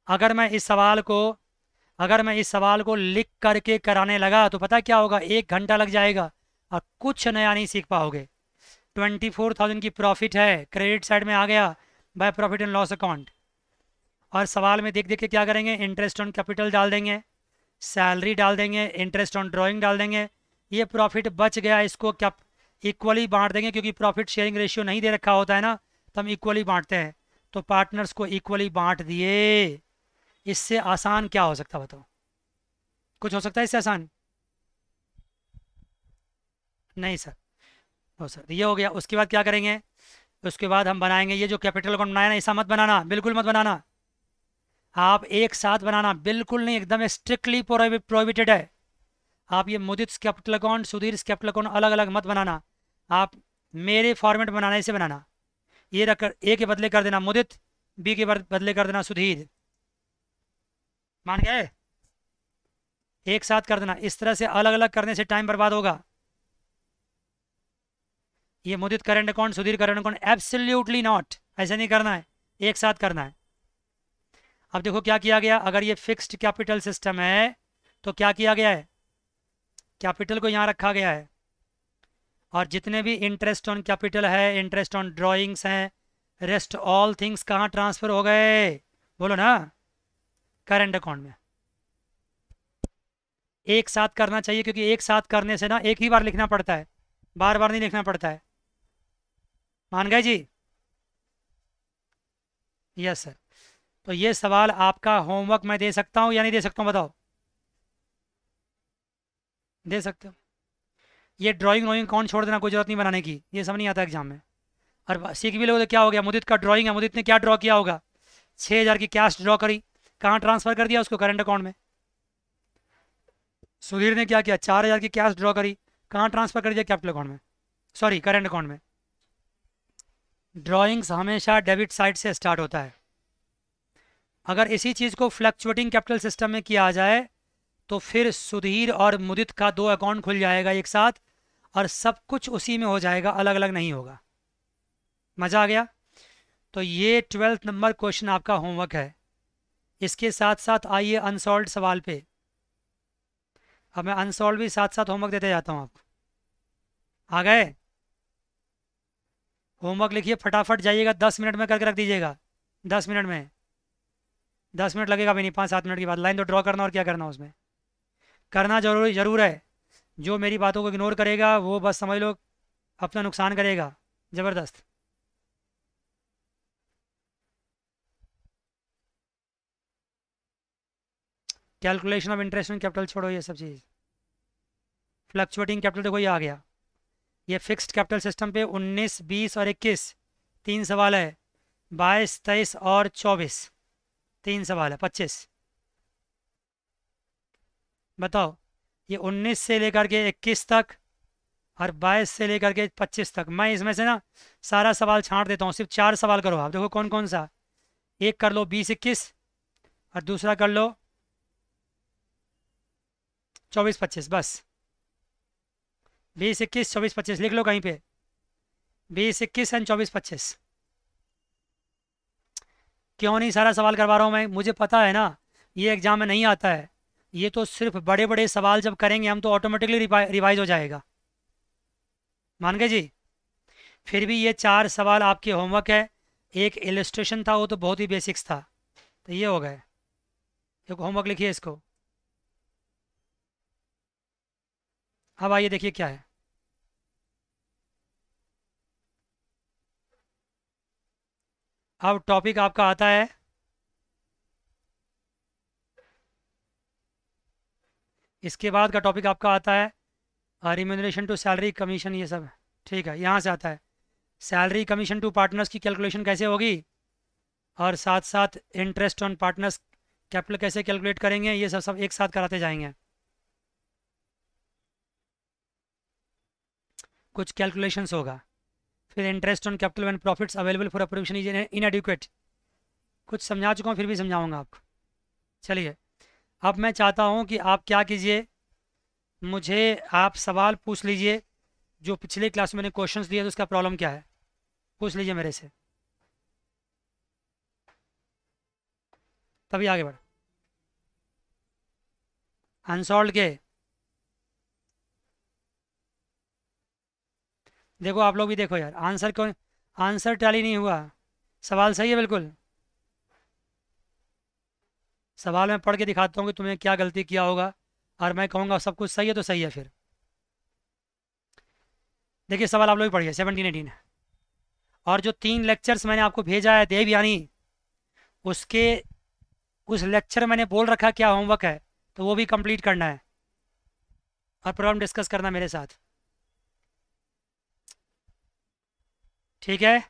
अगर मैं इस सवाल को लिख करके कराने लगा तो पता क्या होगा, 1 घंटा लग जाएगा और कुछ नया नहीं सीख पाओगे। 24,000 की प्रॉफिट है, क्रेडिट साइड में आ गया by profit and loss account. और सवाल में देख देख के क्या करेंगे, इंटरेस्ट ऑन कैपिटल डाल देंगे, सैलरी डाल देंगे, इंटरेस्ट ऑन ड्राइंग डाल देंगे। ये प्रॉफिट बच गया, इसको क्या इक्वली बांट देंगे, क्योंकि प्रॉफिट शेयरिंग रेशियो नहीं दे रखा होता है ना, तो हम इक्वली बांटते हैं। तो पार्टनर्स को इक्वली बांट दिए। इससे आसान क्या हो सकता है बताओ, कुछ हो सकता है इससे आसान, नहीं सर। हो सर, ये हो गया। उसके बाद क्या करेंगे, उसके बाद हम बनाएंगे ये जो कैपिटल अकाउंट बनाया ना, ऐसा मत बनाना, बिल्कुल मत बनाना, आप एक साथ बनाना, बिल्कुल नहीं, एकदम स्ट्रिक्टली प्रोहिबिटेड है। आप ये Mudit capital account, Sudhir capital account अलग अलग मत बनाना, आप मेरे फॉर्मेट बनाना, ऐसे बनाना। ये रख कर ए के बदले कर देना मुदित, बी के बदले कर देना सुधीर, मान गए, एक साथ कर देना। इस तरह से अलग अलग करने से टाइम बर्बाद होगा। ये Mudit current account, Sudhir current account, absolutely not, ऐसा नहीं करना है, एक साथ करना है। अब देखो क्या किया गया, अगर ये फिक्स्ड कैपिटल सिस्टम है तो क्या किया गया है, कैपिटल को यहाँ रखा गया है, और जितने भी इंटरेस्ट ऑन कैपिटल है, इंटरेस्ट ऑन ड्राइंग्स हैं, रेस्ट ऑल थिंग्स कहाँ ट्रांसफर हो गए, बोलो ना, करंट अकाउंट में। एक साथ करना चाहिए, क्योंकि एक साथ करने से ना एक ही बार लिखना पड़ता है, बार बार नहीं लिखना पड़ता है। मान गए जी? Yes sir. तो ये सवाल आपका होमवर्क मैं दे सकता हूँ या नहीं दे सकता हूँ, बताओ? दे सकते हो। ये ड्राइंग व्राइंग कौन छोड़ देना, कोई जरूरत नहीं बनाने की, ये सब नहीं आता एग्जाम में। और सीख भी लोगे तो क्या हो गया, मुदित का ड्राइंग है, मुदित ने क्या ड्रॉ किया होगा, 6,000 की कैश ड्रॉ करी, कहाँ ट्रांसफर कर दिया उसको, करंट अकाउंट में। सुधीर ने क्या किया, 4,000 की कैश ड्रॉ करी, कहाँ ट्रांसफर कर दिया, कैपिटल अकाउंट में, सॉरी करंट अकाउंट में। ड्राइंग्स हमेशा डेबिट साइड से स्टार्ट होता है। अगर इसी चीज़ को फ्लक्चुएटिंग कैपिटल सिस्टम में किया जाए तो फिर सुधीर और मुदित का 2 अकाउंट खुल जाएगा एक साथ, और सब कुछ उसी में हो जाएगा, अलग अलग नहीं होगा। मज़ा आ गया? तो ये 12th नंबर क्वेश्चन आपका होमवर्क है। इसके साथ साथ आइए अनसॉल्व्ड सवाल पे। अब मैं अनसॉल्व भी साथ साथ होमवर्क देते जाता हूँ आपको। आ गए? होमवर्क लिखिए, फटाफट जाइएगा, 10 मिनट में करके रख दीजिएगा, 10 मिनट में, 10 मिनट लगेगा भी नहीं, 5-7 मिनट के बाद लाइन तो ड्रॉ करना, और क्या करना उसमें, करना ज़रूर है। जो मेरी बातों को इग्नोर करेगा वो बस समझ लो अपना नुकसान करेगा ज़बरदस्त। Calculation of interest on capital छोड़ो ये सब चीज़, फ्लक्चुएटिंग कैपिटल देखो ये आ गया। ये फिक्स्ड कैपिटल सिस्टम पे 19, 20 और 21 3 सवाल है, 22, 23 और 24 3 सवाल है, 25। बताओ, ये 19 से लेकर के 21 तक और 22 से लेकर के 25 तक, मैं इसमें से ना सारा सवाल छांट देता हूँ, सिर्फ 4 सवाल करो आप, देखो कौन कौन सा। एक कर लो 20, 21, और दूसरा कर लो 24, 25, बस 20, 21, 24, 25 लिख लो कहीं पे, 20, 21 एंड 24, 25। क्यों नहीं सारा सवाल करवा रहा हूँ मैं, मुझे पता है ना ये एग्जाम में नहीं आता है, ये तो सिर्फ बड़े बड़े सवाल जब करेंगे हम तो ऑटोमेटिकली रिवाइज हो जाएगा। मान गए जी? फिर भी ये 4 सवाल आपके होमवर्क है, एक इलस्ट्रेशन था वो तो बहुत ही बेसिक्स था, तो ये हो गए, एक होमवर्क लिखिए इसको। अब आइए देखिए क्या है, अब टॉपिक आपका आता है इसके बाद का टॉपिक आपका आता है रिम्यूनरेशन टू सैलरी कमीशन, ये सब ठीक है, यहाँ से आता है सैलरी कमीशन टू पार्टनर्स की कैलकुलेशन कैसे होगी, और साथ साथ इंटरेस्ट ऑन पार्टनर्स कैपिटल कैसे कैलकुलेट करेंगे, ये सब एक साथ कराते जाएंगे। कुछ कैलकुलेशंस होगा, फिर interest on capital when profits available for appropriation is inadequate, कुछ समझा चुका हूँ फिर भी समझाऊंगा आपको। चलिए, अब मैं चाहता हूँ कि आप क्या कीजिए, मुझे आप सवाल पूछ लीजिए, जो पिछले क्लास में मैंने क्वेश्चंस दिए तो उसका प्रॉब्लम क्या है पूछ लीजिए मेरे से, तभी आगे बढ़। अनसॉल्व के देखो, आप लोग भी देखो यार, आंसर क्यों, आंसर टैली नहीं हुआ, सवाल सही है बिल्कुल। सवाल मैं पढ़ के दिखाता हूँ कि तुम्हें क्या गलती किया होगा, और मैं कहूँगा सब कुछ सही है तो सही है। फिर देखिए सवाल आप लोग भी पढ़िए, 17, 18, और जो 3 लेक्चर्स मैंने आपको भेजा है देवयानी, उसके उस लेक्चर मैंने बोल रखा क्या होमवर्क है, तो वो भी कंप्लीट करना है और प्रॉब्लम डिस्कस करना मेरे साथ, ठीक है?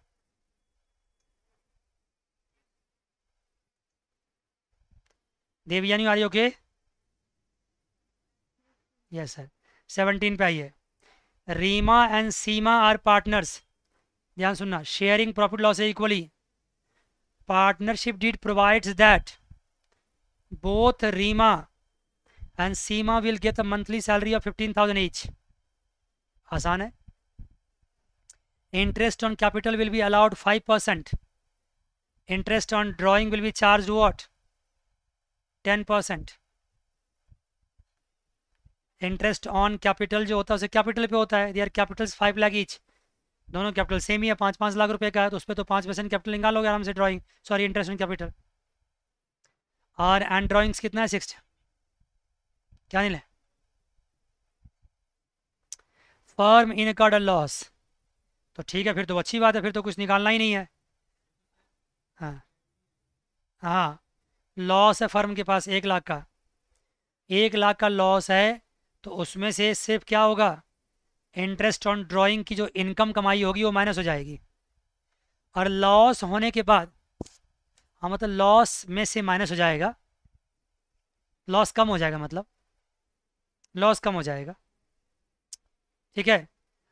Devyani, are you okay? Yes sir. 17 पे आइए, Reema and Seema are partners, ध्यान सुनना, sharing profit loss equally, partnership deed provides that both Reema and Seema will get a monthly salary of 15,000 each. आसान है। Interest on capital will be allowed 5%. Interest on drawing will be charged what? 10%. Interest on capital जो होता है उसे capital पे होता है, there Capitals 5 lakh each, दोनों कैपिटल सेम ही है, 5-5 लाख रुपए का है, तो उस पर तो 5% कैपिटल निकालोगे आराम से, drawing sorry interest on capital. और एंड ड्राइंग्स कितना है 6, क्या नहीं ले, फर्म इनकर्ड अ लॉस, तो ठीक है फिर तो अच्छी बात है, फिर तो कुछ निकालना ही नहीं है। हाँ हाँ, लॉस है फर्म के पास 1 लाख का, 1 लाख का लॉस है, तो उसमें से सिर्फ क्या होगा, इंटरेस्ट ऑन ड्राइंग की जो इनकम कमाई होगी वो माइनस हो जाएगी। और लॉस होने के बाद, हाँ मतलब लॉस में से माइनस हो जाएगा, लॉस कम हो जाएगा, मतलब लॉस कम हो जाएगा, ठीक है।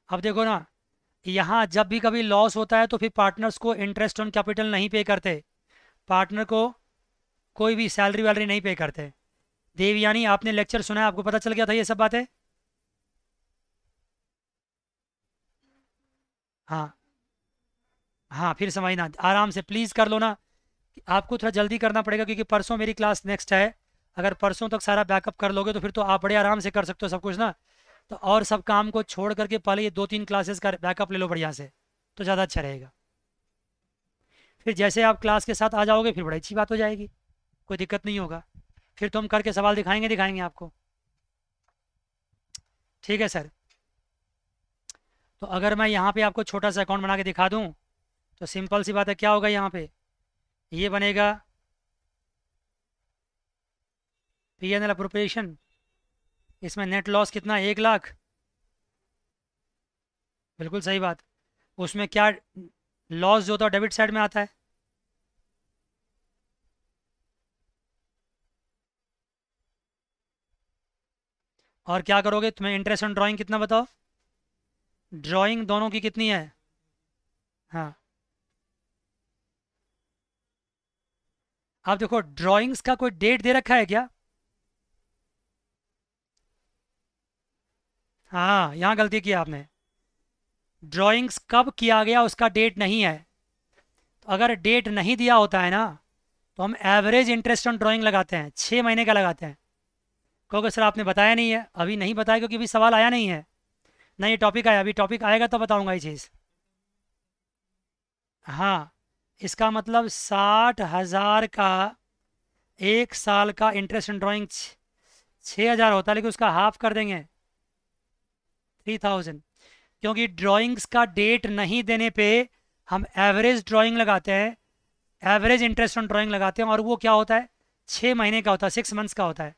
अब देखो ना, यहाँ जब भी कभी लॉस होता है तो फिर पार्टनर्स को इंटरेस्ट ऑन कैपिटल नहीं पे करते, पार्टनर को कोई भी सैलरी वैलरी नहीं पे करते। देवयानी आपने लेक्चर सुना है, आपको पता चल गया था ये सब बातें? हाँ हाँ, फिर समझना, आराम से प्लीज़ कर लो ना, आपको थोड़ा जल्दी करना पड़ेगा क्योंकि परसों मेरी क्लास नेक्स्ट है, अगर परसों तक सारा बैकअप कर लोगे तो फिर तो आप बड़े आराम से कर सकते हो सब कुछ ना, तो और सब काम को छोड़ करके पहले ये 2-3 क्लासेस का बैकअप ले लो बढ़िया से, तो ज़्यादा अच्छा रहेगा। फिर जैसे आप क्लास के साथ आ जाओगे फिर बड़ी अच्छी बात हो जाएगी, कोई दिक्कत नहीं होगा, फिर तो हम करके सवाल दिखाएंगे आपको, ठीक है सर। तो अगर मैं यहाँ पे आपको छोटा सा अकाउंट बना के दिखा दूँ तो सिंपल सी बात है, क्या होगा यहाँ पे, ये बनेगा P&L अप्रोप्रिएशन, इसमें नेट लॉस कितना, 1 लाख, बिल्कुल सही बात, उसमें क्या लॉस जो होता है डेबिट साइड में आता है, और क्या करोगे, तुम्हें इंटरेस्ट ऑन ड्राइंग कितना बताओ, ड्राइंग दोनों की कितनी है, हाँ आप देखो ड्राइंग्स का कोई डेट दे रखा है क्या, हाँ यहाँ गलती की आपने, ड्राइंग्स कब किया गया उसका डेट नहीं है, तो अगर डेट नहीं दिया होता है ना तो हम एवरेज इंटरेस्ट ऑन ड्राइंग लगाते हैं, 6 महीने का लगाते हैं। कहोगे सर आपने बताया नहीं है, अभी नहीं बताया क्योंकि अभी सवाल आया नहीं है ना, ये टॉपिक आया, अभी टॉपिक आएगा तो बताऊंगा ये चीज़। हाँ, इसका मतलब 60,000 का 1 साल का इंटरेस्ट ऑन ड्राइंग 6,000 होता है, लेकिन उसका हाफ कर देंगे 3,000, क्योंकि ड्राइंग्स का डेट नहीं देने पे हम एवरेज ड्राइंग लगाते हैं, एवरेज इंटरेस्ट ऑन ड्राइंग लगाते हैं, और वो क्या होता है 6 महीने का होता है, 6 मंथ्स का होता है।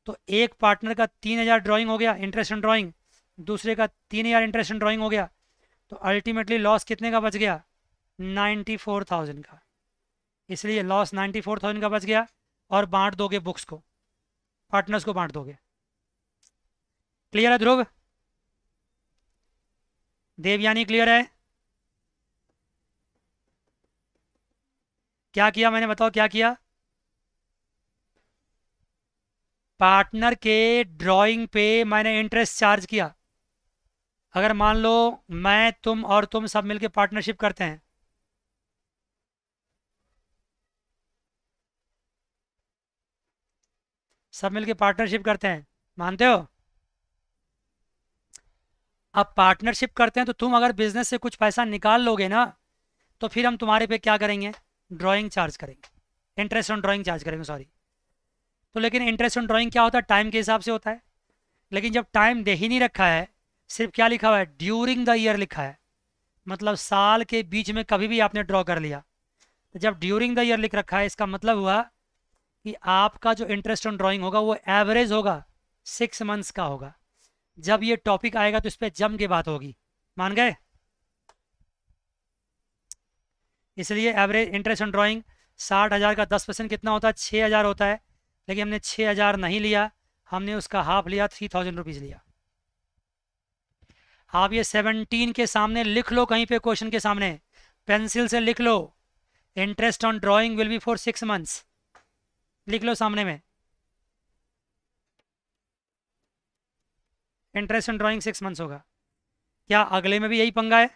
तो एक पार्टनर का 3,000 ड्राइंग हो गया इंटरेस्ट ऑन ड्राइंग, दूसरे का 3,000 इंटरेस्ट ऑन ड्राइंग हो गया, तो अल्टीमेटली लॉस कितने का बच गया, 94,000 का, इसलिए लॉस 94,000 का बच गया, और बांट दोगे बुक्स को, पार्टनर्स को बांट दोगे। क्लियर है ध्रुव, देवयानी क्लियर है, क्या किया मैंने बताओ क्या किया, पार्टनर के ड्राइंग पे मैंने इंटरेस्ट चार्ज किया। अगर मान लो मैं तुम और तुम सब मिलके पार्टनरशिप करते हैं, सब मिलके पार्टनरशिप करते हैं, मानते हो, अब पार्टनरशिप करते हैं तो तुम अगर बिजनेस से कुछ पैसा निकाल लोगे ना तो फिर हम तुम्हारे पे क्या करेंगे, ड्राइंग चार्ज करेंगे, इंटरेस्ट ऑन ड्राइंग चार्ज करेंगे सॉरी। तो लेकिन इंटरेस्ट ऑन ड्राइंग क्या होता है, टाइम के हिसाब से होता है, लेकिन जब टाइम दे ही नहीं रखा है, सिर्फ क्या लिखा हुआ है, ड्यूरिंग द ईयर लिखा है, मतलब साल के बीच में कभी भी आपने ड्रॉ कर लिया, तो जब ड्यूरिंग द ईयर लिख रखा है इसका मतलब हुआ कि आपका जो इंटरेस्ट ऑन ड्राइंग होगा वो एवरेज होगा, 6 मंथ्स का होगा। जब ये टॉपिक आएगा तो इस पर जम के बात होगी, मान गए। इसलिए एवरेज इंटरेस्ट ऑन ड्राइंग 60,000 का 10% कितना होता है, 6,000 होता है, लेकिन हमने 6,000 नहीं लिया, हमने उसका हाफ लिया, 3,000 रुपीज़ लिया। आप ये 17 के सामने लिख लो, कहीं पे क्वेश्चन के सामने पेंसिल से लिख लो, interest on drawing will be for 6 months, लिख लो सामने में, इंटरेस्ट ऑन ड्राइंग 6 मंथ्स होगा। क्या अगले में भी यही पंगा है,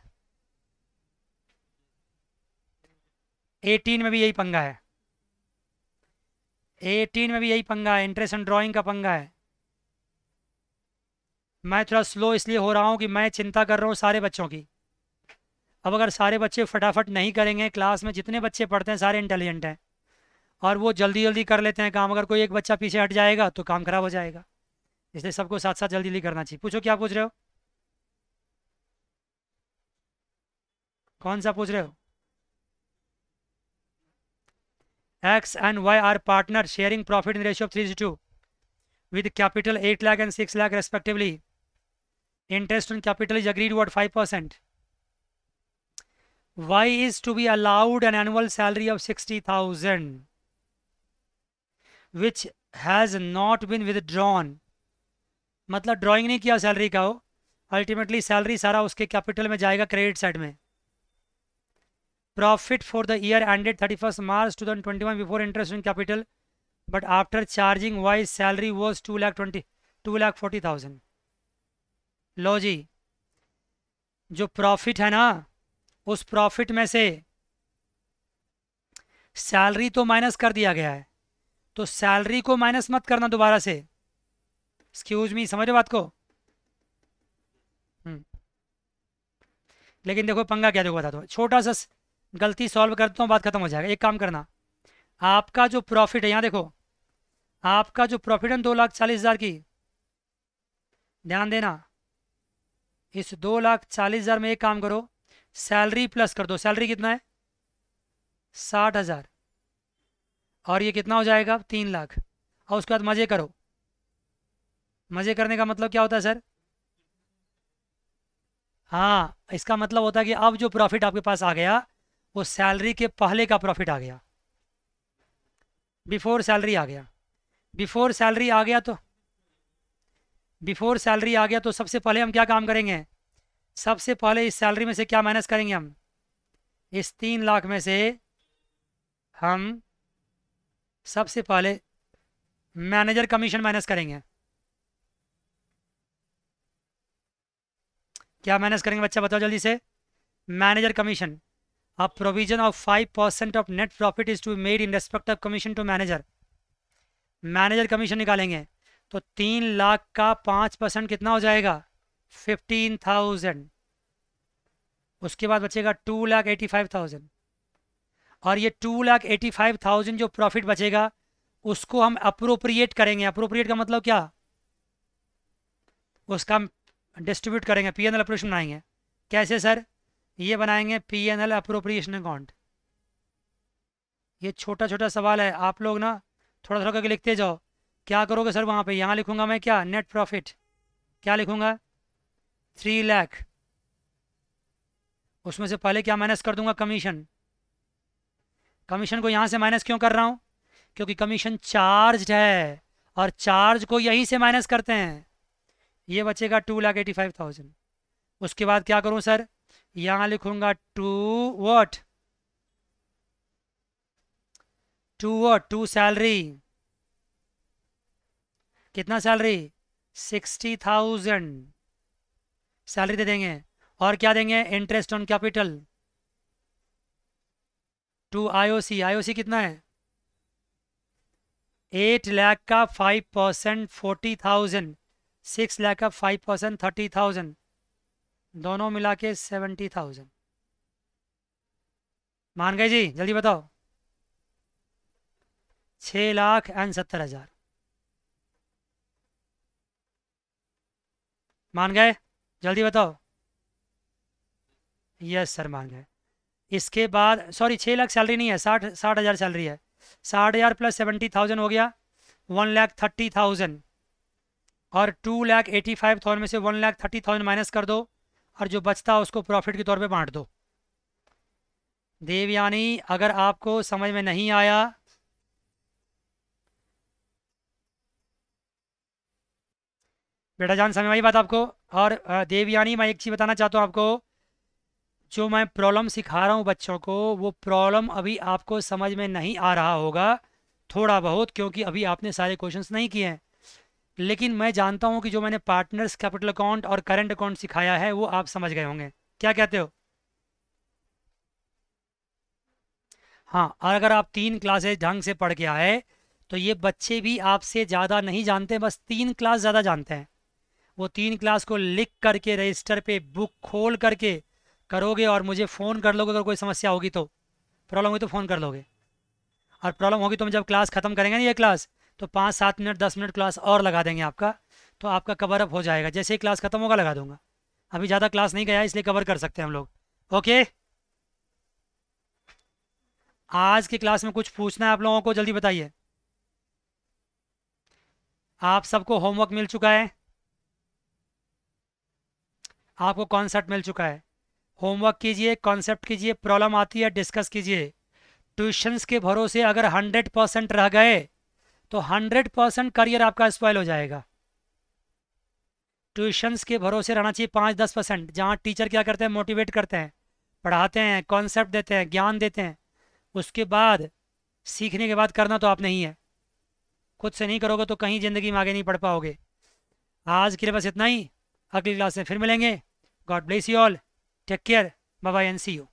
18 में भी यही पंगा है, 18 में भी यही पंगा है, इंटरेस्ट ऑन ड्राइंग का पंगा है। मैं थोड़ा स्लो इसलिए हो रहा हूँ कि मैं चिंता कर रहा हूँ सारे बच्चों की। अब अगर सारे बच्चे फटाफट नहीं करेंगे, क्लास में जितने बच्चे पढ़ते हैं सारे इंटेलिजेंट हैं और वो जल्दी जल्दी कर लेते हैं काम, अगर कोई एक बच्चा पीछे हट जाएगा तो काम खराब हो जाएगा। इसलिए सबको साथ साथ जल्दी जल्दी करना चाहिए। पूछो, क्या पूछ रहे हो? कौन सा पूछ रहे हो? X and Y are partners sharing profit in ratio of 3:2 with capital 8 lakh and 6 lakh respectively. Interest on capital is agreed to at 5%. Y is to be allowed an annual salary of 60,000 which has not been withdrawn. मतलब drawing नहीं किया salary का हो, ultimately salary सारा उसके capital में जाएगा credit side में। Profit for the year ended 31st March 2021 before interest on capital, but after charging Y salary was 2,40,000. लो जी, जो प्रॉफिट है ना, उस प्रॉफिट में से सैलरी तो माइनस कर दिया गया है, तो सैलरी को माइनस मत करना दोबारा से। एक्सक्यूज मी, समझ रहे बात को? लेकिन देखो पंगा क्या, देखो बता दो, छोटा सा गलती सॉल्व करता हूँ, बात खत्म हो जाएगा। एक काम करना, आपका जो प्रॉफिट है यहाँ देखो, आपका जो प्रॉफिट है 2,40,000 की, ध्यान देना, इस 2,40,000 में एक काम करो, सैलरी प्लस कर दो। सैलरी कितना है? 60,000, और ये कितना हो जाएगा? 3 लाख। और उसके बाद मज़े करो। मज़े करने का मतलब क्या होता है सर? हाँ, इसका मतलब होता है कि अब जो प्रॉफिट आपके पास आ गया वो सैलरी के पहले का प्रॉफिट आ गया, बिफोर सैलरी आ गया। बिफोर सैलरी आ गया तो सबसे पहले हम क्या काम करेंगे? सबसे पहले इस सैलरी में से क्या माइनस करेंगे? हम इस 3 लाख में से हम सबसे पहले मैनेजर कमीशन माइनस करेंगे। क्या माइनस करेंगे बच्चा, बताओ जल्दी से? Manager commission. A provision of 5% of net profit is to be made in respect of commission to manager. Manager commission निकालेंगे तो 3 लाख का 5% कितना हो जाएगा? 15,000। उसके बाद बचेगा 2,85,000, और ये 2,85,000 जो प्रॉफिट बचेगा उसको हम अप्रोप्रिएट करेंगे। अप्रोप्रिएट का मतलब क्या? उसका डिस्ट्रीब्यूट करेंगे, पीएनएल अप्रोप्रिएशन बनाएंगे। कैसे सर? ये बनाएंगे पीएनएल अप्रोप्रिएशन अकाउंट। ये छोटा छोटा सवाल है, आप लोग ना थोड़ा थोड़ा करके लिखते जाओ। क्या करोगे सर वहाँ पे? यहाँ लिखूंगा मैं क्या? Net profit. क्या लिखूंगा? 3 लाख। उसमें से पहले क्या माइनस कर दूंगा? कमीशन। कमीशन को यहाँ से माइनस क्यों कर रहा हूँ? क्योंकि कमीशन चार्ज है और चार्ज को यहीं से माइनस करते हैं। ये बचेगा 2,85,000। उसके बाद क्या करूँ सर? यहाँ लिखूंगा टू सैलरी। कितना सैलरी? 60,000 सैलरी दे देंगे। और क्या देंगे? Interest on capital. To IOC. IOC कितना है? 8 लाख का 5% 40,000, 6 लाख का 5% 30,000, दोनों मिला के 70,000। मान गए जी? जल्दी बताओ। 6,70,000 मान गए? जल्दी बताओ। यस सर मान गए। इसके बाद सॉरी 6 लाख सैलरी नहीं है, 60,000 सैलरी है। 60,000 प्लस 70,000 हो गया 1,30,000, और 2,85,000 में से 1,30,000 माइनस कर दो, और जो बचता है उसको प्रॉफिट के तौर पे बांट दो। देवयानी, अगर आपको समझ में नहीं आया बेटा जान, समझ में आई बात आपको? और देवयानी, मैं एक चीज़ बताना चाहता हूँ आपको, जो मैं प्रॉब्लम सिखा रहा हूँ बच्चों को, वो प्रॉब्लम अभी आपको समझ में नहीं आ रहा होगा थोड़ा बहुत, क्योंकि अभी आपने सारे क्वेश्चंस नहीं किए हैं। लेकिन मैं जानता हूँ कि जो मैंने पार्टनर्स कैपिटल अकाउंट और करंट अकाउंट सिखाया है वो आप समझ गए होंगे। क्या कहते हो? हाँ, और अगर आप 3 क्लासेज ढंग से पढ़ के आए तो ये बच्चे भी आपसे ज़्यादा नहीं जानते, बस 3 क्लास ज़्यादा जानते हैं। वो 3 क्लास को लिख करके रजिस्टर पे बुक खोल करके करोगे और मुझे फ़ोन कर लोगे। अगर कोई समस्या होगी तो, प्रॉब्लम होगी तो फ़ोन कर लोगे। और प्रॉब्लम होगी तो हम जब क्लास ख़त्म करेंगे ना ये क्लास, तो 5-7 मिनट 10 मिनट क्लास और लगा देंगे आपका, तो आपका कवर अप हो जाएगा। जैसे ही क्लास ख़त्म होगा लगा दूंगा। अभी ज़्यादा क्लास नहीं गया इसलिए कवर कर सकते हैं हम लोग। ओके, आज की क्लास में कुछ पूछना है आप लोगों को, जल्दी बताइए। आप सबको होमवर्क मिल चुका है, आपको कॉन्सेप्ट मिल चुका है। होमवर्क कीजिए, कॉन्सेप्ट कीजिए, प्रॉब्लम आती है डिस्कस कीजिए। ट्यूशन्स के भरोसे अगर 100% रह गए तो 100% करियर आपका स्पॉइल हो जाएगा। ट्यूशन्स के भरोसे रहना चाहिए 5-10%, जहाँ टीचर क्या करते हैं, मोटिवेट करते हैं, पढ़ाते हैं, कॉन्सेप्ट देते हैं, ज्ञान देते हैं। उसके बाद सीखने के बाद करना तो आप नहीं है। खुद से नहीं करोगे तो कहीं ज़िंदगी में आगे नहीं पढ़ पाओगे। आज के लिए बस इतना ही, अगली क्लास में फिर मिलेंगे। God bless you all, take care, bye bye and see you.